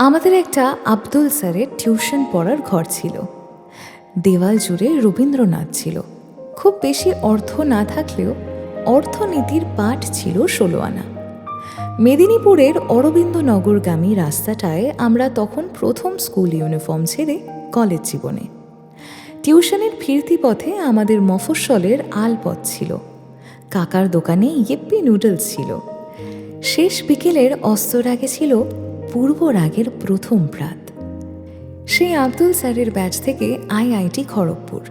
আমাদের একটা আব্দুল স্যারের টিউশন পড়ার ঘর ছিল। দেওয়াল জুড়ে রবীন্দ্রনাথ ছিল। খুব বেশি অর্থ না থাকলেও অর্থনীতির পাঠ ছিল 16 আনা। মেদিনীপুরের অরবিন্দনগরগামী রাস্তাটায় আমরা তখন প্রথম স্কুল ইউনিফর্ম ছেড়ে কলেজ জীবনে। টিউশনের ফিরতি পথে আমাদের মফস্বলের আলপথ ছিল। কাকার দোকানে ইয়েপ্পি নুডলস ছিল। শেষ বিকেলের অস্তরাগে ছিল পূর্ব রাগের প্রথম প্রাত। সেই আব্দুল স্যারের ব্যাচ থেকে আইআইটি খড়গপুর।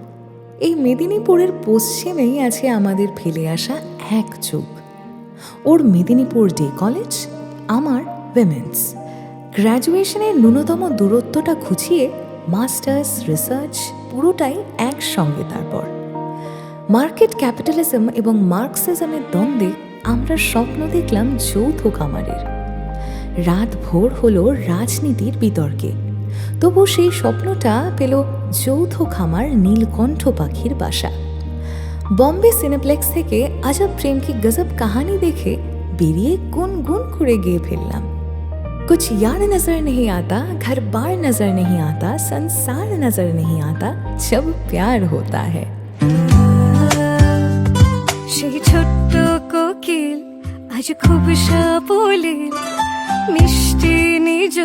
এই মেদিনীপুরের পশ্চিমেই আছে আমাদের ফেলে আসা এক যুগ। ওর মেদিনীপুর ডে কলেজ, আমার উইমেন্স। গ্র্যাজুয়েশনের ন্যূনতম দূরত্বটা ঘুচিয়ে মাস্টার্স, রিসার্চ পুরোটাই একসঙ্গে। তারপর মার্কেট ক্যাপিটালিজম এবং মার্কসিজমের দ্বন্দ্বে আমরা স্বপ্ন দেখলাম যৌথ খামারের। রাত ভোর হলো রাজনীতির বিতর্কে, তবু সেই স্বপ্নটা পেল যৌথ খামার নীলকণ্ঠ পাখির বাসা। বম্বে সিনেপ্লেক্স থেকে আজব প্রেম কি গজব কাহানি দেখে বেরিয়ে গুনগুন করে গেয়ে ফেললাম। कुछ यार नजर नहीं आता, घर बार नजर नहीं आता, संसार नजर नहीं आता, जब प्यार होता है। সেই ছোট্ট কোকিল আজ খুব সাবলীল, মিষ্টি নিজ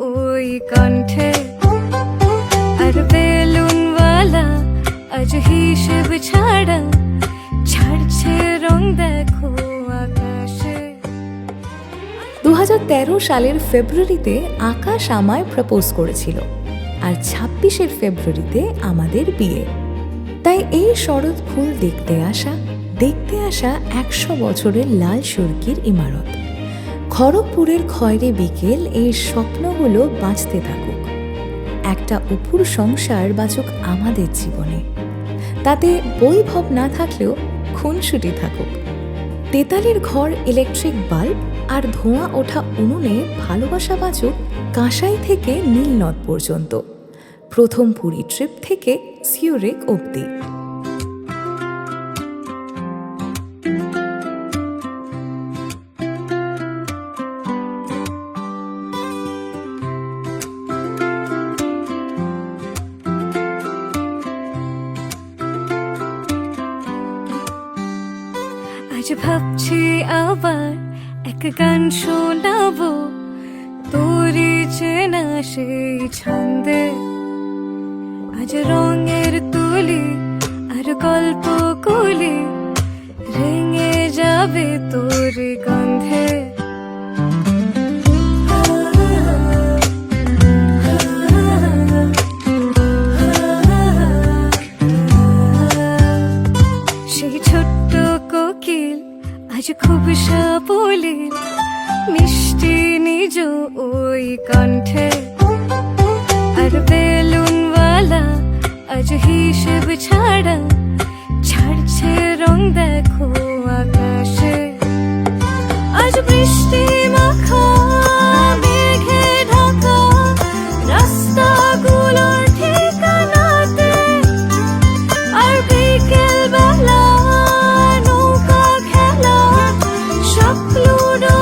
ওই কণ্ঠে। আর বেলুনওয়ালা আজ হিসেব ছাড়া ছাড়ছে রং দেখো আকাশে। 2013 সালের ফেব্রুয়ারিতে আকাশ আমায় প্রপোজ করেছিল, আর 26 ফেব্রুয়ারিতে আমাদের বিয়ে। তাই এই শরৎ ফুল দেখতে আসা 100 বছরের লাল সুরকির ইমারত। খড়গপুরের খয়রে বিকেল এই স্বপ্নগুলো বাঁচতে থাকুক। একটা অপুর সংসার বাঁচুক আমাদের জীবনে। তাতে বৈভব না থাকলেও খুনসুটি থাকুক। তেতালির ঘর ইলেকট্রিক বাল্ব আর ধোঁয়া ওঠা উনুনে ভালোবাসা বাঁচুক কাঁসাই থেকে নীলনদ পর্যন্ত, প্রথম পুরী ট্রিপ থেকে সিউরিক অবধি। আজ ভাবছি আবার এক গান শোনাবো, তোরই চেনা সেই ছন্দে। আজ রঙের তুলি আর গল্প কুলি রেঙে যাবে তোর গন্ধে। সেই ছোট্ট কোকিল আজ খুব সাবলীল, মিষ্টি নিজ ওই কণ্ঠে। আর বেলুনওয়ালা আজ হিসেব ছাড়া ছাড়ছে রং দেখো আকাশে। আজ বৃষ্টি মাখা মেঘে ঢাকা রাস্তাগুলোর ঠিকানাতে। আর বিকেল বেলা নৌকা খেলা সব লুডো